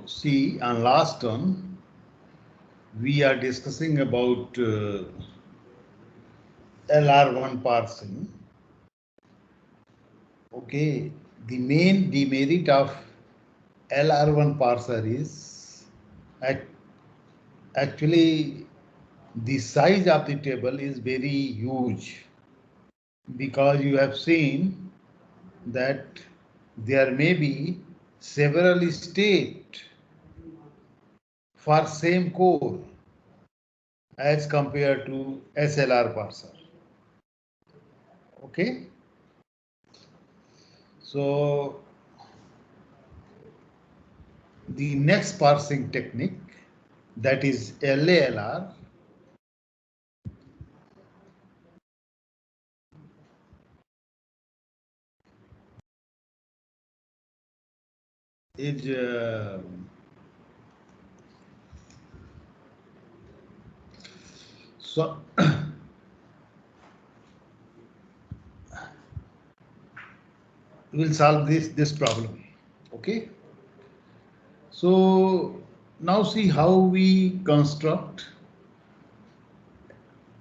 see, on last one, we are discussing about LR1 parsing. Okay, the main demerit of LR1 parser is actually the size of the table is very huge, because you have seen that there may be several states for same core as compared to SLR parser. Okay, so the next parsing technique, that is LALR, is so will solve this problem. Okay, so now see how we construct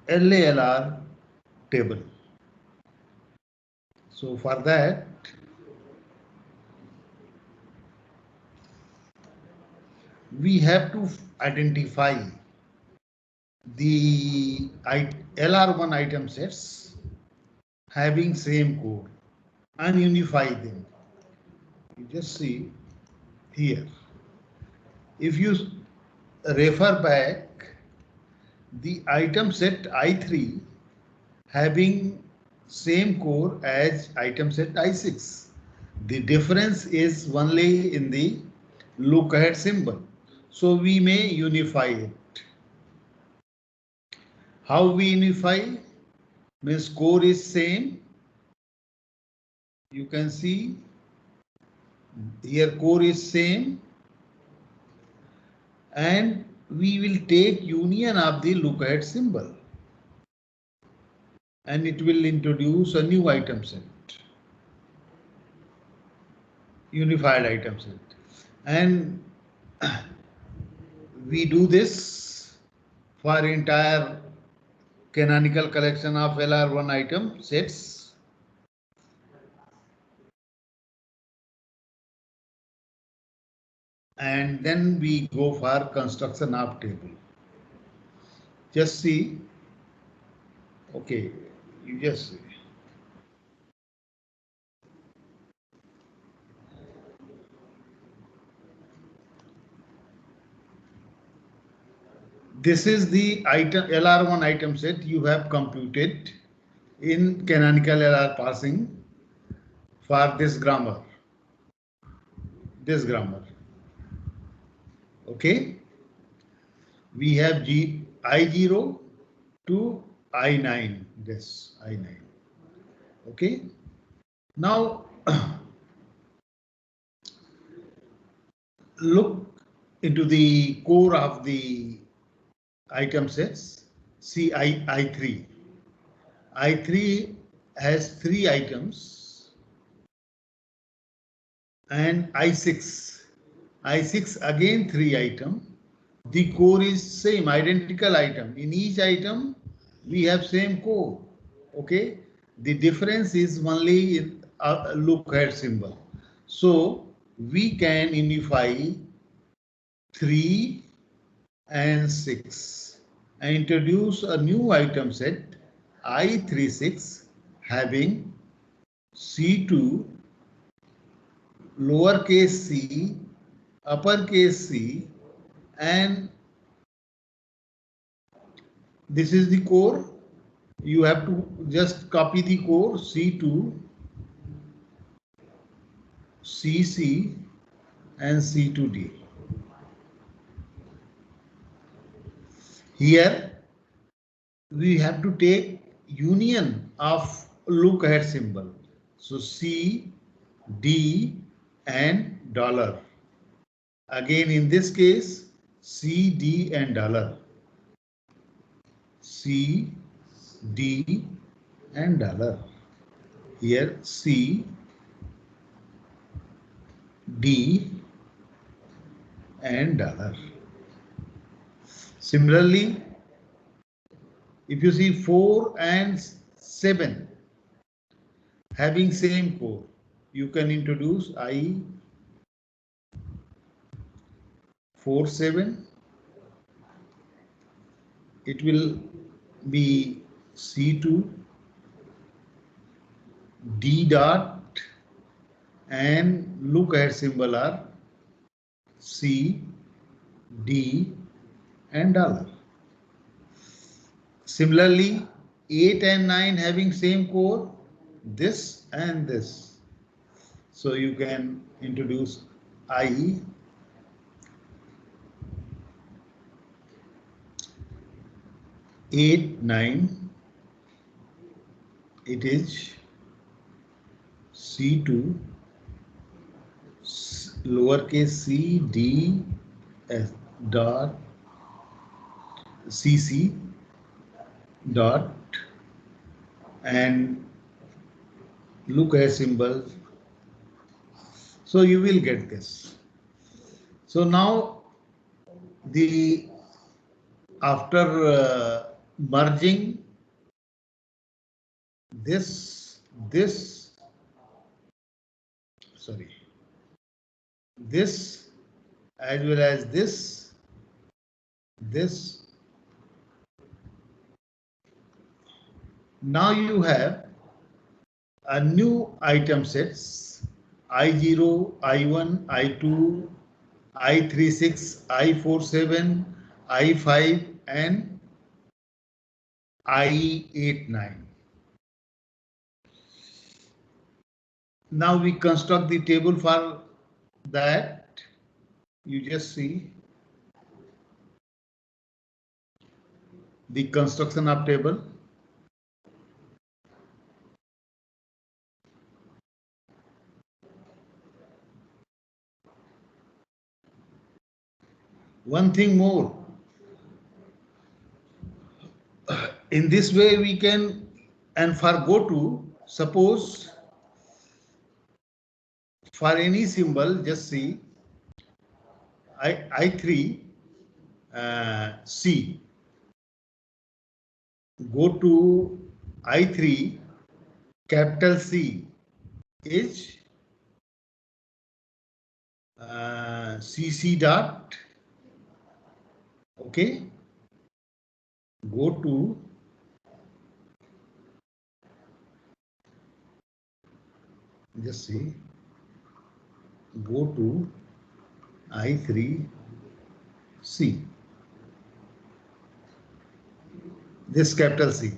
LALR table. So for that, we have to identify the LR1 item sets having same code and unify them. You just see here. If you refer back, the item set I3 having same core as item set I6. The difference is only in the look ahead symbol. So we may unify it. How we unify? Means core is same. You can see here core is same, and we will take union of the look ahead symbol, and it will introduce a new item set, unified item set. And we do this for entire canonical collection of LR1 item sets. And then we go for construction of table. Just see. Okay, you just see. This is the item LR1 item set you have computed in canonical LR parsing for this grammar. This grammar. Okay. We have I0 to I9. This I9. Okay. Now look into the core of the item sets. See I3. I3 has 3 items, and I6. I6 again 3 items. The core is same, identical item. In each item, we have same core. Okay. The difference is only in a look ahead symbol. So we can unify 3 and 6 and introduce a new item set I36 having C2, lowercase c, uppercase c, and this is the core. You have to just copy the core C2, CC, and C2D. Here we have to take union of look ahead symbol. So C, D, and dollar. Again in this case, C, D, and dollar. C, D, and dollar. Here C, D, and dollar. Similarly, if you see 4 and 7 having same core, you can introduce I47. It will be C2, D dot, and look at symbol are C, D, and dollar. Similarly, 8 and 9 having same core, this and this. So you can introduce I, 8, 9. It is C2, lowercase c, d, s dot, cc dot, and look at symbol. So you will get this. So now the after merging this as well as this, now you have a new item sets I0, I1, I2, I36, I47, I5, and I89. Now we construct the table for that. You just see the construction of table. One thing more, in this way we can, and for go to, suppose for any symbol, just see I3 C, go to I3 capital C is CC dot, okay, go to just see, go to I3 C, this capital C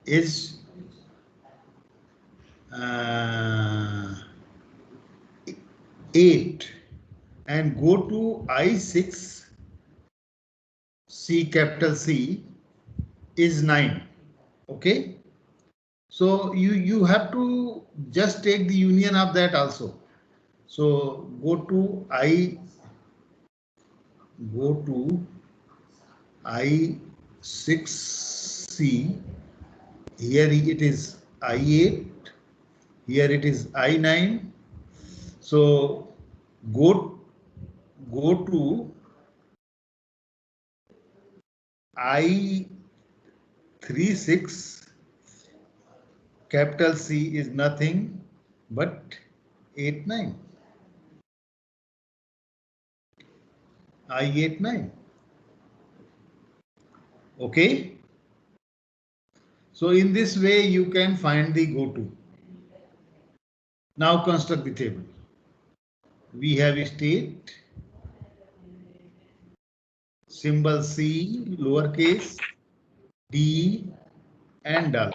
is 8, and go to I6 C capital C is 9. Okay, so you have to just take the union of that also. So go to I6C, here it is I8, here it is I9. So go to I36 capital C is nothing but 89. I89. Okay. So in this way you can find the go to. Now construct the table. We have state, symbol C, lowercase, D, and dollar.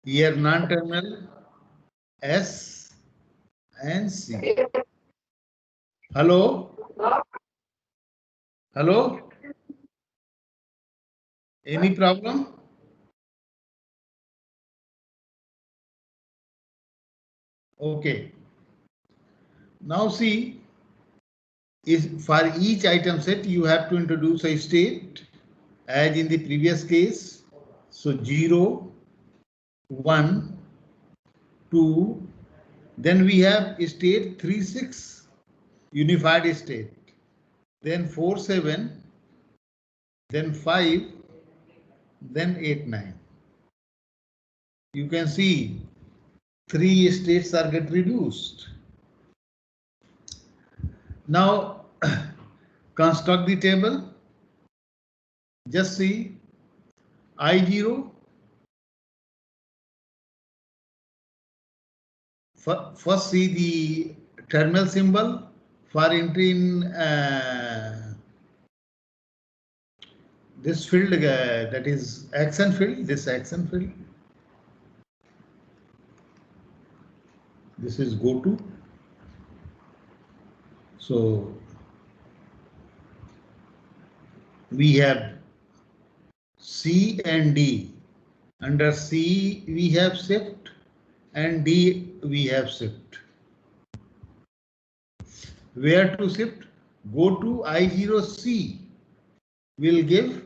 Here non-terminal S and C. Hello? Hello? Any problem? Okay. Now see, is for each item set you have to introduce a state as in the previous case. So 0, 1, 2, Then we have state 3-6, unified state. Then 4-7, then 5, then 8-9. You can see 3 states are get reduced. Now construct the table. Just see I0. First see the terminal symbol for entry in this field, that is action field, this action field. This is go to. So we have C and D. Under C we have shift and D we have shift. Where to shift? Go to I0C will give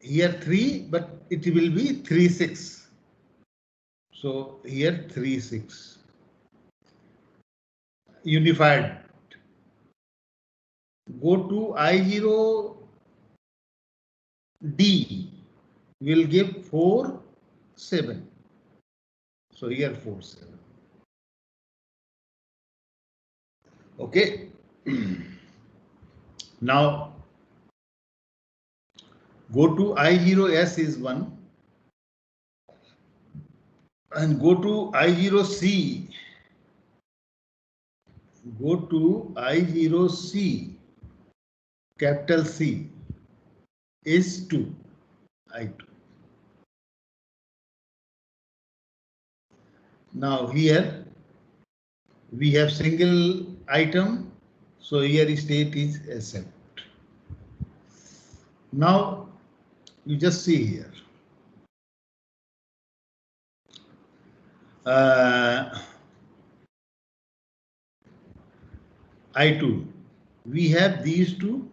here 3, but it will be 3-6. So here 3-6. Unified. Go to I0D will give 4-7. So here 4-7. Okay. Now go to I0S is 1 and go to I0C. Go to I0C, capital C is 2, I2. Now here we have single item, so here state is accept. Now you just see here. I2. We have these two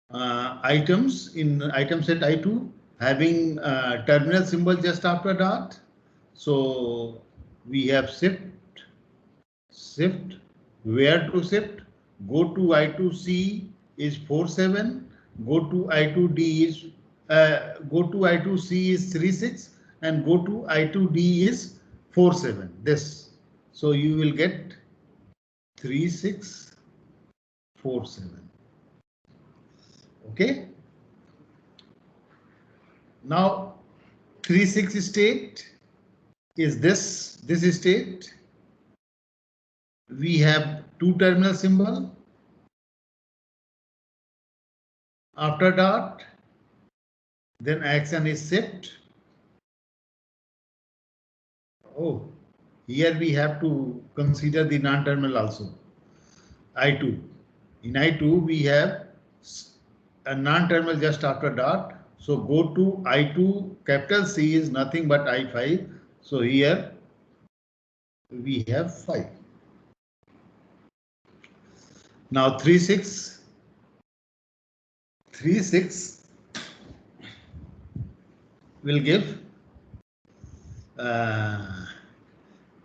items in item set I2 having terminal symbol just after dot. So we have shift. Where to shift? Go to I2C is 4-7. Go to I2D is go to I2C is 3-6 and go to I2D is 4-7. This. So you will get 3-6, 4-7. Okay. Now 3-6 state is this state. We have two terminal symbol. After dot, then action is shift. Oh, here we have to consider the non-terminal also. I2. In I2 we have a non-terminal just after dot. So go to I2, capital C is nothing but I5. So here we have 5. Now 3-6 will give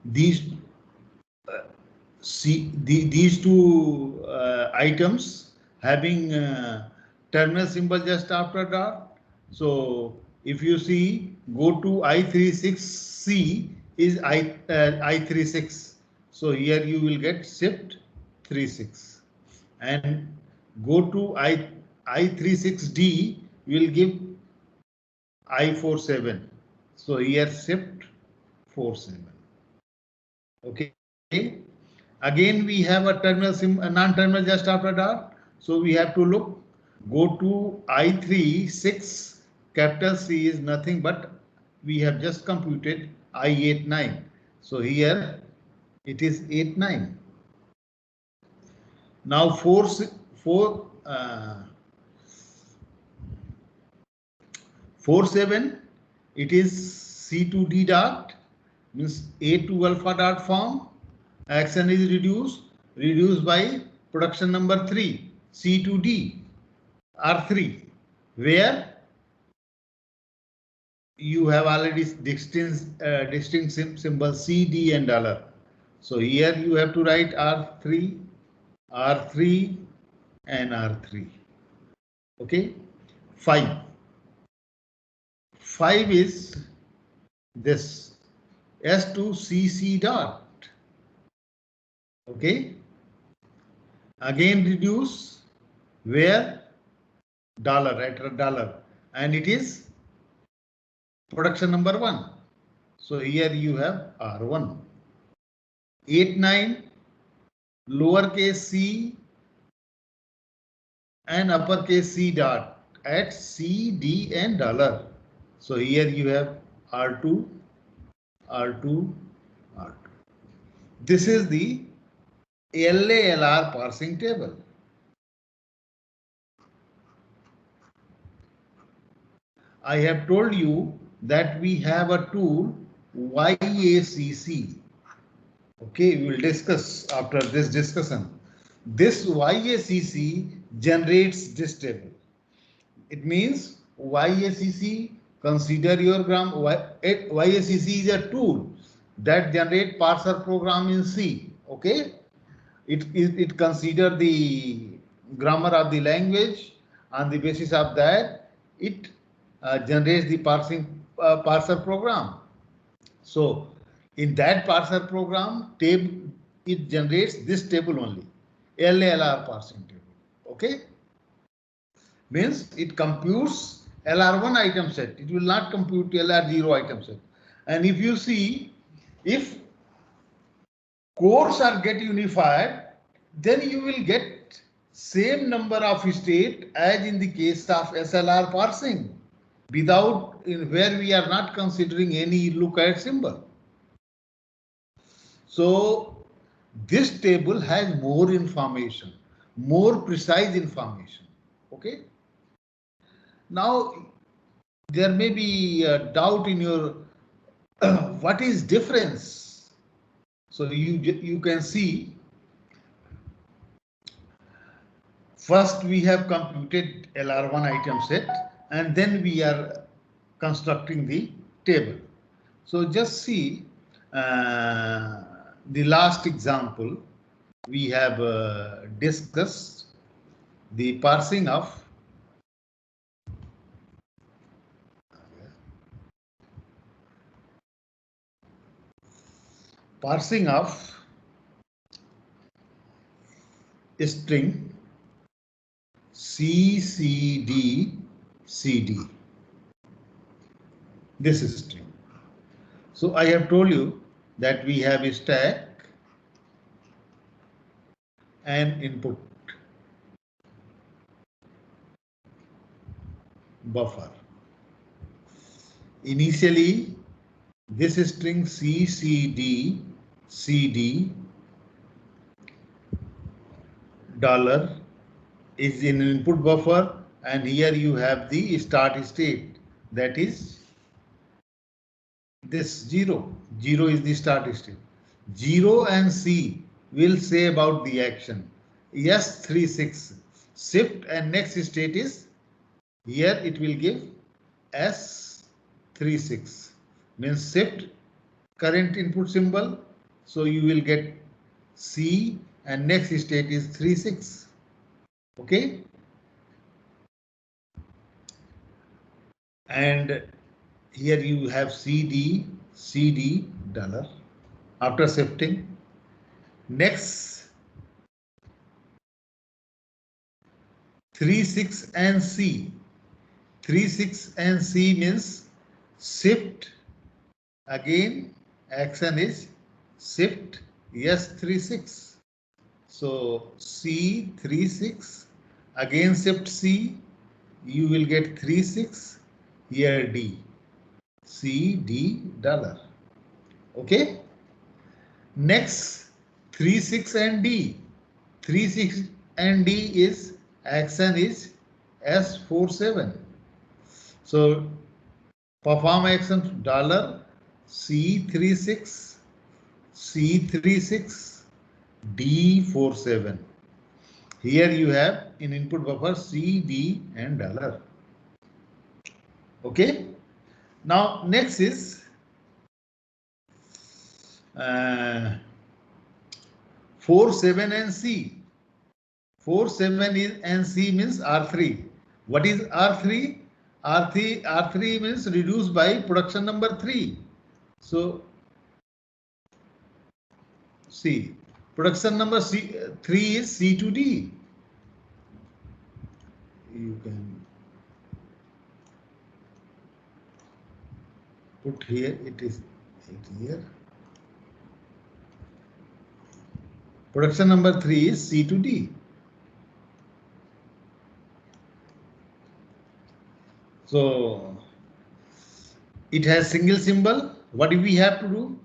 these two items having terminal symbol just after dot. So if you see, go to I36C is I36. So here you will get shift 3-6 and go to I36D will give I47. So here shift 4-7. Okay. Again we have a terminal a non-terminal just after dot. So we have to look. Go to I36, capital C is nothing but we have just computed I89. So here it is 8-9. Now 4-7 it is C2D dot, means A2 alpha dot form. Action is reduced by production number 3, C2D R3, where you have already distinct symbol C, D and dollar. So here you have to write R3, R3 and R3. Okay. 5. 5 is this S2CC dot. Okay. Again reduce where dollar at dollar, and it is production number 1. So here you have R1. 8, 9 lowercase c and uppercase C dot at C, D and dollar. So here you have R2, R2, R2. This is the LALR parsing table. I have told you that we have a tool YACC. Okay, we will discuss after this discussion. This YACC generates this table. It means YACC, consider your gram. YACC is a tool that generate parser program in C. Okay, it consider the grammar of the language. On the basis of that, it generates the parser program. So in that parser program, it generates this table only, LALR parsing table. Okay, means it computes LR1 item set. It will not compute LR0 item set. And if you see, if cores are get unified, then you will get same number of state as in the case of SLR parsing, without where we are not considering any lookup symbol. So this table has more information, more precise information. Okay. Now there may be a doubt in your what is difference. So you can see, first we have computed LR1 item set and then we are constructing the table. So just see the last example we have discussed the parsing of string CCD CD. This is string. So I have told you that we have a stack and input buffer. Initially, this string CCD CD dollar is in input buffer, and here you have the start state, that is this 0. 0 is the start state. 0 and C will say about the action. S36 shift and next state is, here it will give S36, means shift current input symbol. So you will get C and next state is 36. Okay. And here you have CD dollar after shifting. Next 36 and C. 36 and C means shift. Again, action is shift S36. So C36, again shift C, you will get 36, here D. C D dollar. Okay. Next 36 and D. 36 and D is action is S47. So perform action dollar C36 C36 D47. Here you have in input buffer C D and dollar. Okay. Now next is 4, 7 and C. 4, 7 is and C means R3. What is R3? R3 means reduced by production number 3. So C. Production number 3 is C to D. You can put here, it is here. Production number 3 is C to D. So it has single symbol. What do we have to do?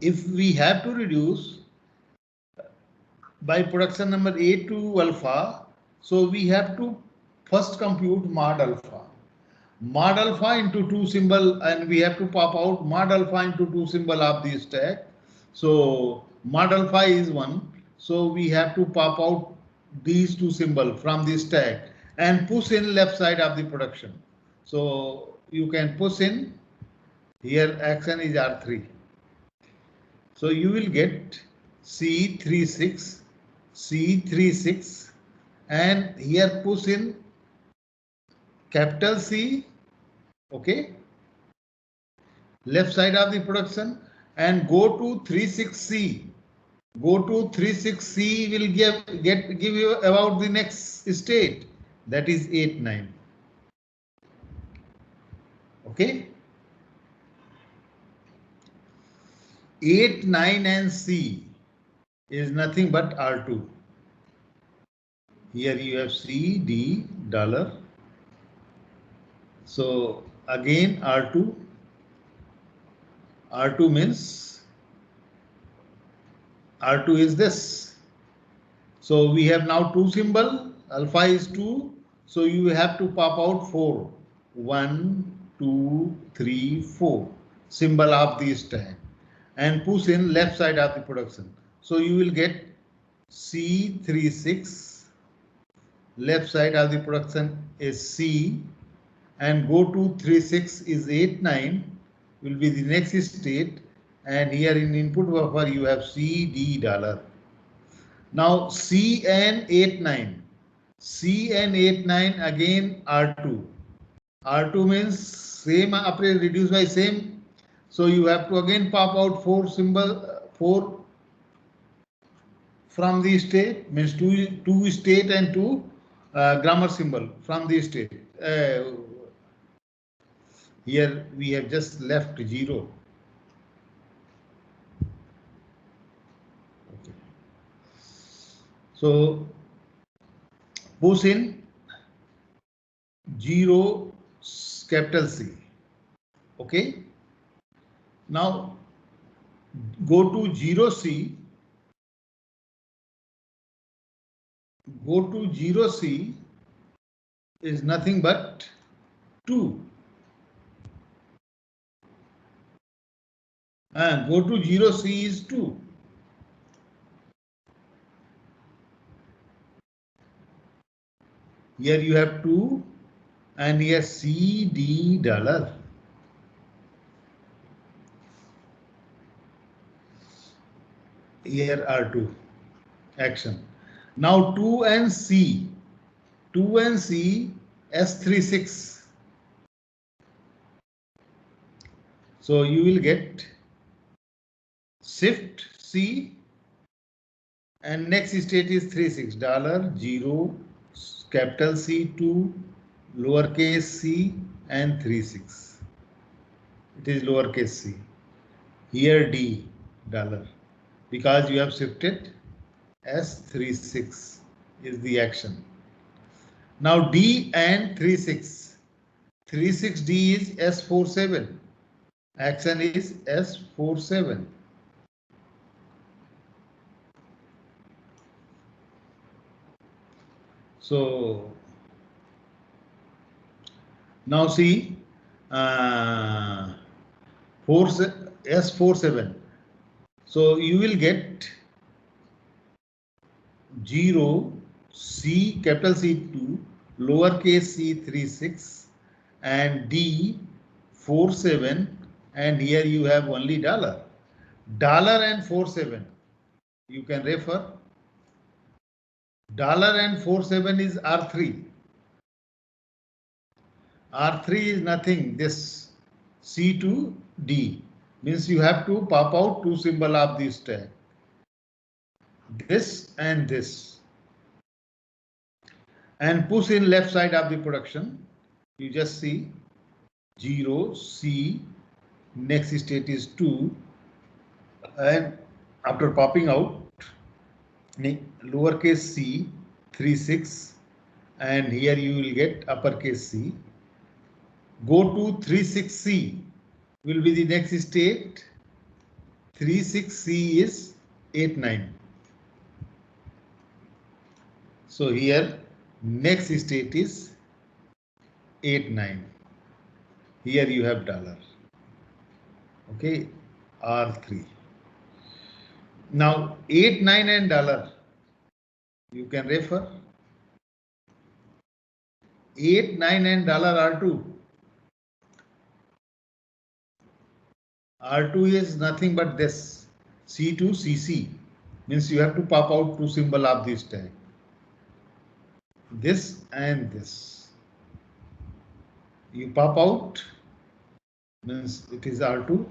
If we have to reduce by production number A to alpha, so we have to first compute mod alpha. Mod alpha into 2 symbol, and we have to pop out mod alpha into 2 symbol of the stack. So mod alpha is 1. So we have to pop out these 2 symbol from the stack and push in left side of the production. So you can push in here, action is R3. So you will get C36, C36, and here push in capital C, okay, left side of the production, and go to 36C. Go to 36C will give you about the next state, that is 8, 9. Okay. 8, 9 and C is nothing but R2. Here you have C, D, dollar. So again R2. R2 means R2 is this. So we have now 2 symbol. Alpha is 2. So you have to pop out 4. 1, 2, 3, 4. Symbol of the stack. And push in left side of the production. So you will get C36. Left side of the production is C. And go to 36 is 8, 9. Will be the next state, and here in input buffer you have C, D, dollar. Now C and 8, 9. C and 8, 9 again R2. R2 means same reduced by same. So you have to again pop out 4 symbol, 4 from the state, means 2 state and 2 grammar symbol from the state. Here we have just left 0. Okay. So push in 0 capital C. Okay. Now go to 0C. Go to 0C is nothing but 2. And go to 0C is 2. Here you have 2 and here C, D, dollar. Here R2 action. Now 2 and C. 2 and C S36. So you will get shift C and next state is 36 dollar 0 capital C 2 lowercase c and 36. It is lowercase c. Here D dollar because you have shifted S36 is the action. Now D and 36. 36D is S47. Action is S47. So now see S47. So you will get 0 C capital C2 lowercase c 36 and D 47, and here you have only dollar. Dollar and 47. You can refer. Dollar and 47 is R3. R3 is nothing. This C to D means you have to pop out two symbol of this stack. This and this. And push in left side of the production. You just see 0, C, next state is 2, and after popping out lowercase c 36, and here you will get uppercase C. Go to 36C will be the next state. 36C is 89. So here next state is 89. Here you have dollar. Okay, R3. Now 89 and dollar. You can refer. 89 and dollar R2. R2 is nothing but this C to CC, means you have to pop out two symbol of this tag. This and this. You pop out means it is R2.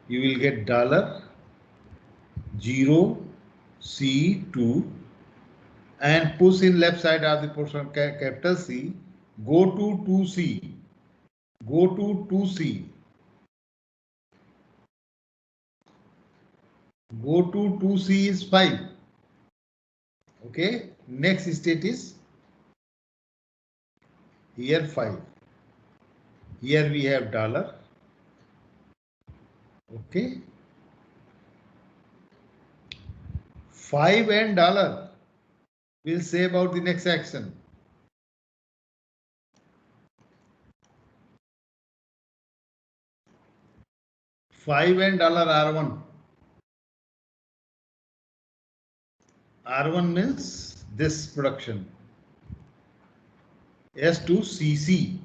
You will get dollar 0 C2 and push in left side of the portion capital C. Go to 2C. Go to 2C. Go to 2C is 5. Okay. Next state is here 5. Here we have dollar. Okay. 5 and dollar. We'll say about the next action. $5 and $R1. R1 means this production. S2CC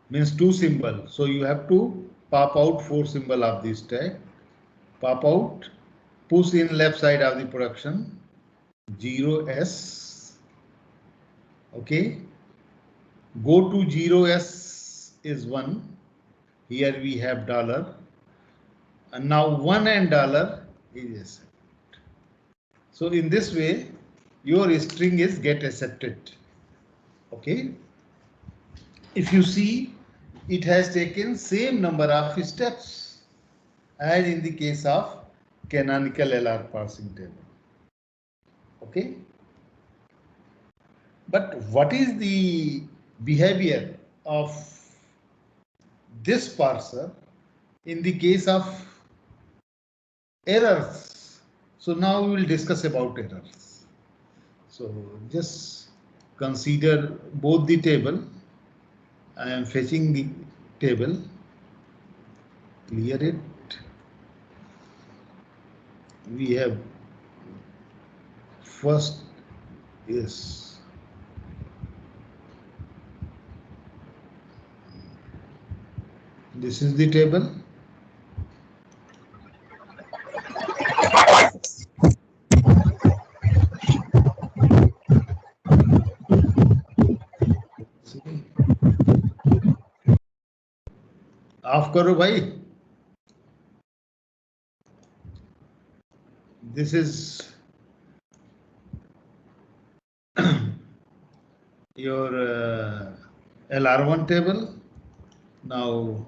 means two symbol. So you have to pop out four symbol of this tag. Pop out, push in left side of the production. 0S. Okay. Go to 0S is 1. Here we have dollar. And now 1 and dollar is accepted. So in this way, your string is get accepted. Okay. If you see, it has taken same number of steps as in the case of canonical LR parsing table. Okay. But what is the behavior of this parser in the case of errors? So now we will discuss about errors. So just consider both the table. I am fetching the table. Clear it. We have first is this is the table. Of करो भाई. This is your LR1 table. Now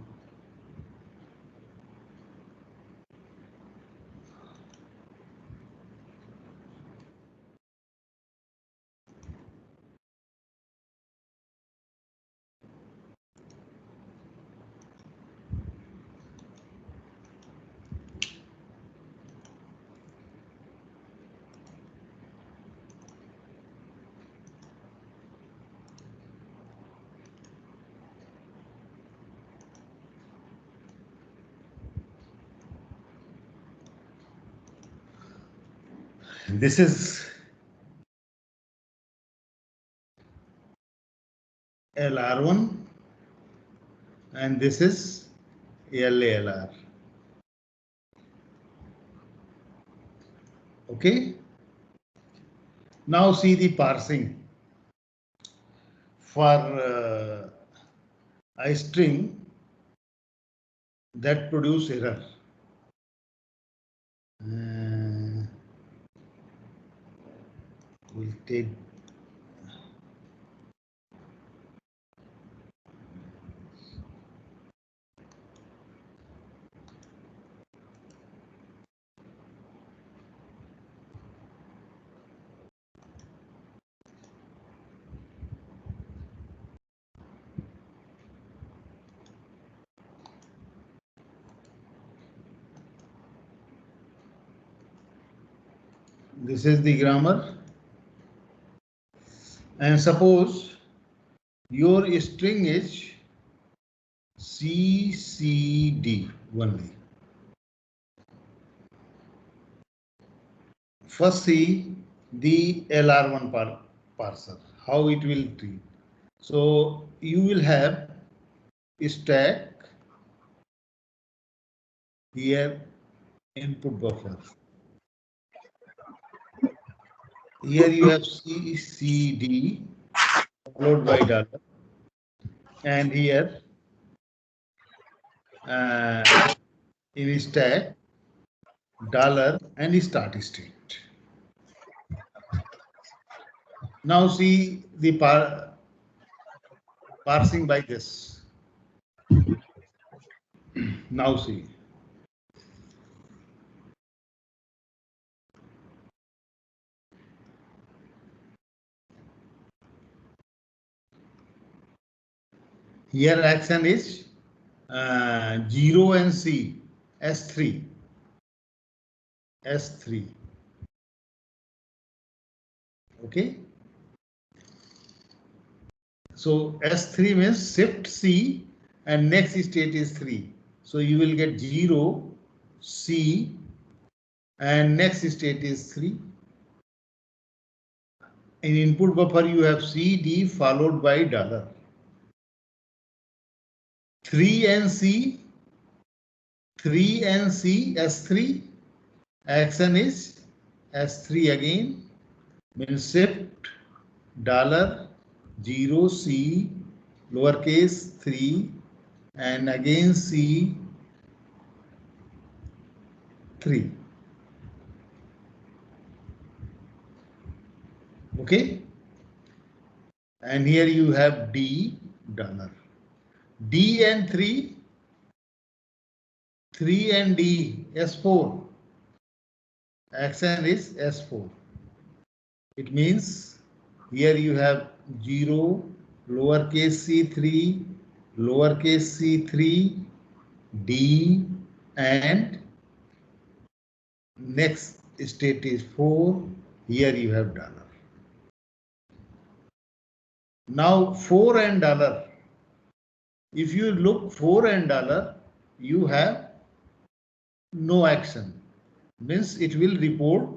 this is LR1 and this is LALR. Okay. Now see the parsing for a string that produce error. We'll take this is the grammar, and suppose your string is CCD only. First see the LR1 parser, how it will treat. So you will have stack here, input buffer. Here you have CCD followed by dollar, and here in stack dollar and start state. Now see the parsing by this. Now see. Here action is 0 and C, S3. S3. Okay. So S3 means shift C and next state is 3. So you will get 0, C and next state is 3. In input buffer you have CD followed by dollar. 3 and C, S3. Action is S3 again, means shift dollar 0 C lowercase 3 and again C 3. Okay, and here you have D dollar. D and 3 and D, S4. Action is S4. It means here you have 0, lowercase c3, lowercase c3, D, and next state is 4. Here you have dollar. Now 4 and dollar. If you look 4 and dollar, you have no action. Means it will report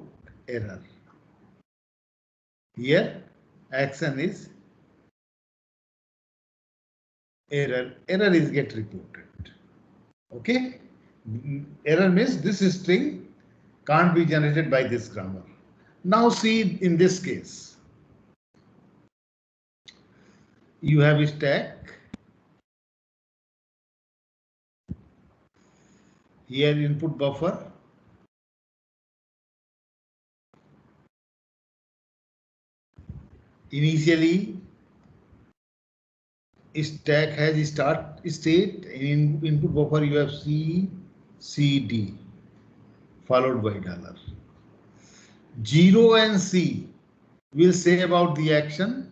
error. Here action is error. Error is get reported. Okay. Error means this string can't be generated by this grammar. Now see in this case. You have a stack. Here input buffer. Initially stack has start state. In input buffer you have C, CD followed by dollar. 0 and C will say about the action.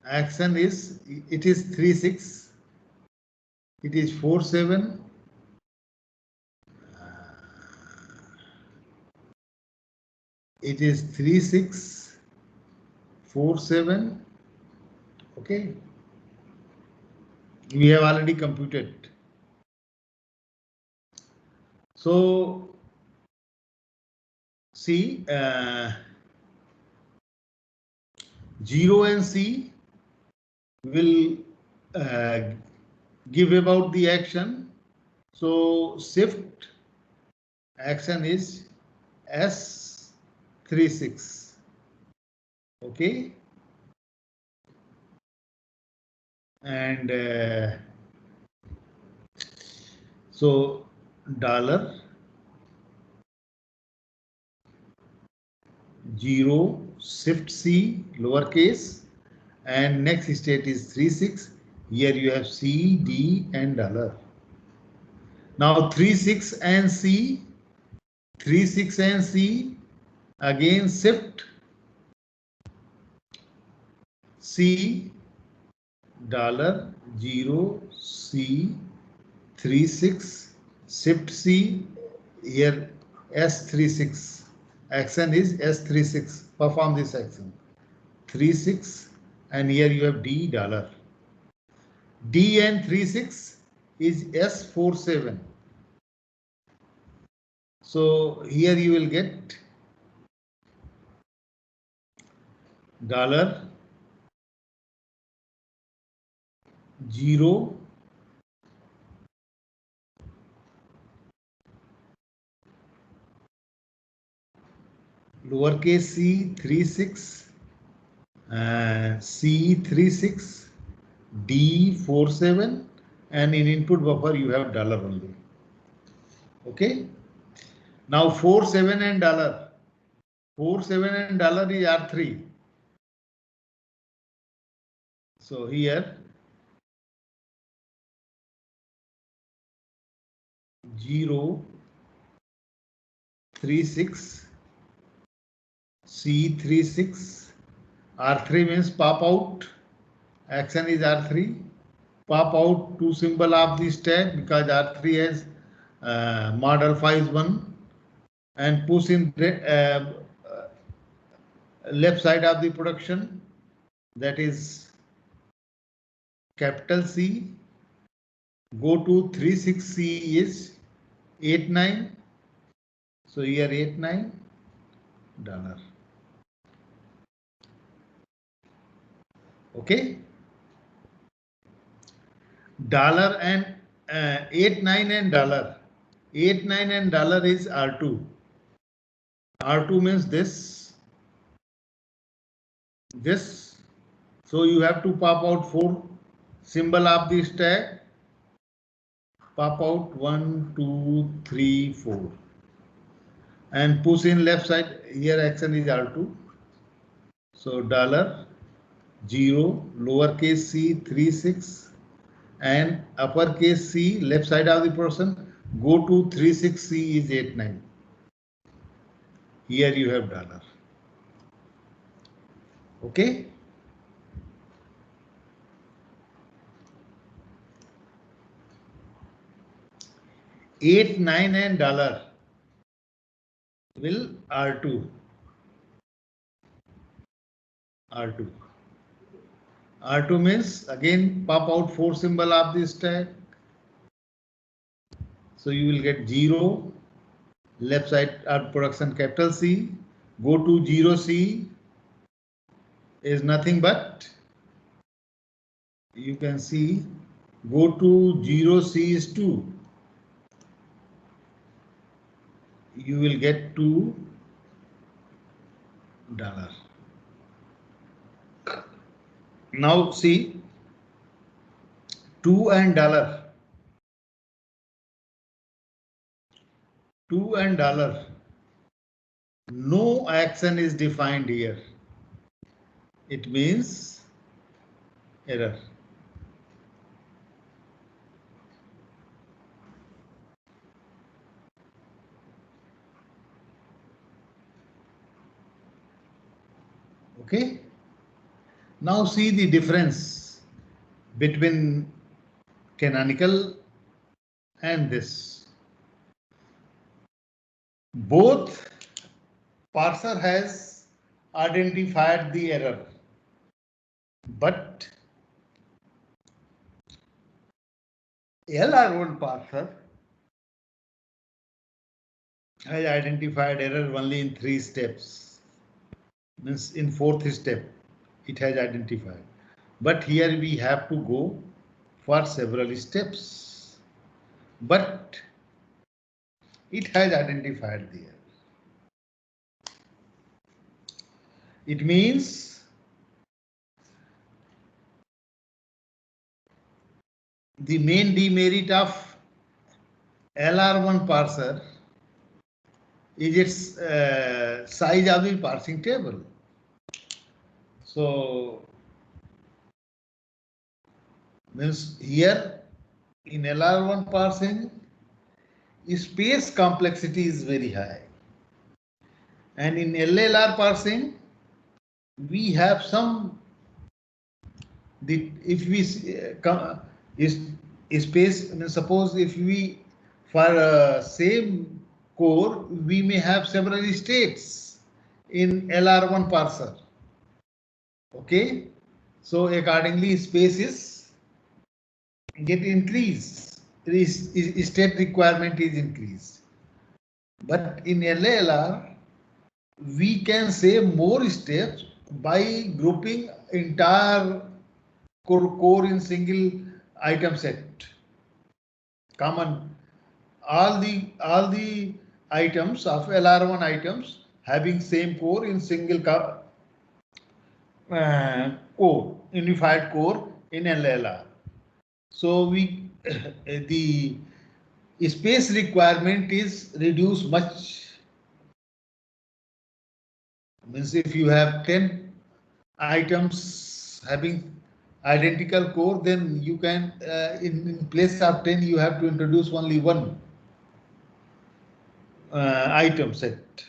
Action is, it is 3-6. It is 4-7. It is 3-6, 4-7. Okay. We have already computed. So see 0 and C will give about the action. So shift action is S36. Okay. And so dollar 0 shift C lowercase, and next state is 36. Here you have C, D and dollar. Now 36 and C, 36 and C, again shift C dollar 0 C 36 shift C, here S36 action is S36, perform this action 36, and here you have D dollar. D and 36 is S47. So here you will get dollar 0 lowercase c 36 C 36 D 47, and in input buffer you have dollar only. Okay. Now 47 and dollar. 47 and dollar is R3. So here 0 36 C 36 R3 means pop out. Action is R3. Pop out two symbol of the stack because R3 has mod alpha is 1, and push in left side of the production, that is capital C. Go to 36C is 89. So here 89 dollar. Okay. Dollar and 89 and dollar. 89 and dollar is R2. R2 means this. So you have to pop out 4 symbol of the stack. Pop out 1, 2, 3, 4. And push in left side. Here action is R2. So dollar 0 lowercase c 36 and uppercase C left side of the person, go to 36C is 89. Here you have dollar. Okay. 89 and dollar will R2. R2. R2 means again pop out 4 symbol of the stack. So you will get 0 left side of production capital C. Go to 0C is nothing but, you can see, go to 0C is 2. You will get $2. Now see 2 and dollar. 2 and dollar. No action is defined here. It means error. Okay. Now see the difference between canonical and this. Both parser has identified the error, but LR1 parser has identified error only in 3 steps. Means in 4th step it has identified. But here we have to go for several steps, but it has identified the error. It means the main demerit of LR1 parser is its size of the parsing table. So means here in LR1 parsing, space complexity is very high, and in LLR parsing we have some, if we is space, I mean, suppose if we for same core we may have several states in LR1 parser. Okay, so accordingly space is get increased, state requirement is increased. But in LLR we can save more steps by grouping entire core in single item set. Common all the items of LR1 items having same core in single core, unified core in LLR. So we the space requirement is reduced much. Means if you have 10 items having identical core, then you can in place of 10 you have to introduce only one item set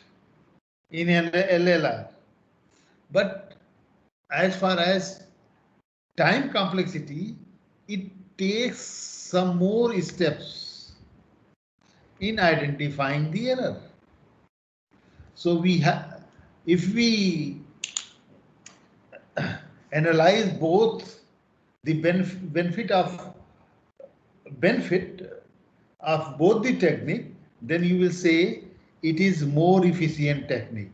in LLR. But as far as time complexity, it takes some more steps in identifying the error. So we have, if we analyze both the benefit of both the technique, then you will say it is more efficient technique,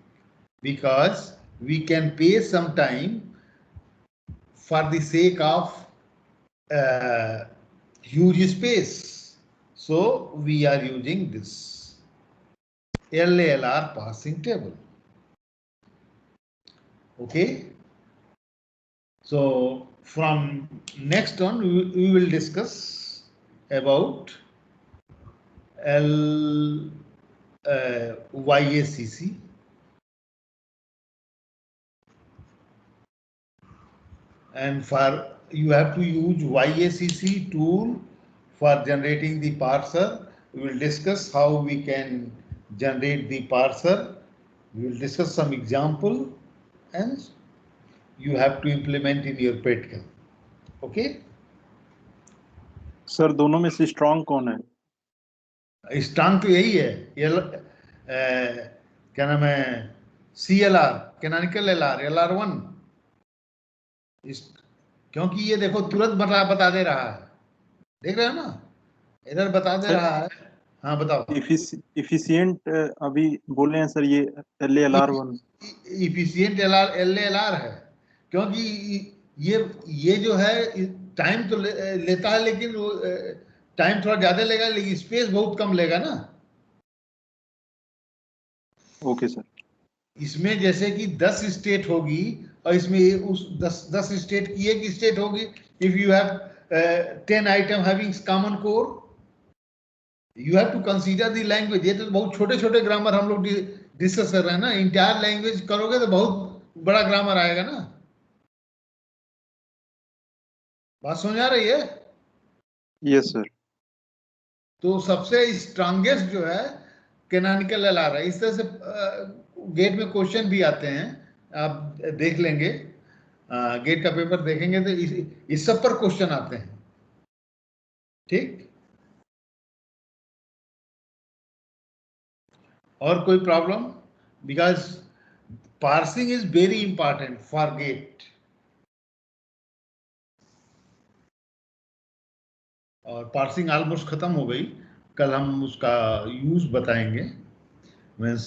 because we can pay some time for the sake of huge space. So we are using this LLR parsing table. Okay. So from next on we will discuss about YACC. And for you have to use YACC tool for generating the parser. We will discuss how we can generate the parser. We will discuss some example, and you have to implement in your practical. Okay? Sir दोनों में से strong कौन है? Strong तो यही है, क्या नाम है, CLR, कैनोनिकल LR1, क्योंकि ये देखो तुरंत बता दे रहा है, देख रहे हो ना, इधर बता दे रहा है। हाँ बताओ। इफिशिएंट अभी बोले हैं सर, ये LLR1 इफिशिएंट LLR है, क्योंकि ये जो है टाइम तो लेता है, लेकिन टाइम थोड़ा ज्यादा लेगा, लेकिन स्पेस बहुत कम लेगा ना। Okay sir. इसमें जैसे कि 10 स्टेट होगी और इसमें उस 10 स्टेट की एक स्टेट होगी। If you have 10 item having common core, you have to consider the language. ये तो बहुत छोटे छोटे ग्रामर हम लोग डिस्कस कर रहे हैं ना, इंटायर लैंग्वेज करोगे तो बहुत बड़ा ग्रामर आएगा ना। बात समझ आ रही है? Yes sir. तो सबसे स्ट्रांगेस्ट जो है कैनोनिकल LR है। इस तरह से गेट में क्वेश्चन भी आते हैं, आप देख लेंगे, गेट का पेपर देखेंगे तो इस सब पर क्वेश्चन आते हैं। ठीक, और कोई problem? Because parsing is very important for GATE. और पार्सिंग ऑलमोस्ट खत्म हो गई, कल हम उसका यूज बताएंगे। मीन्स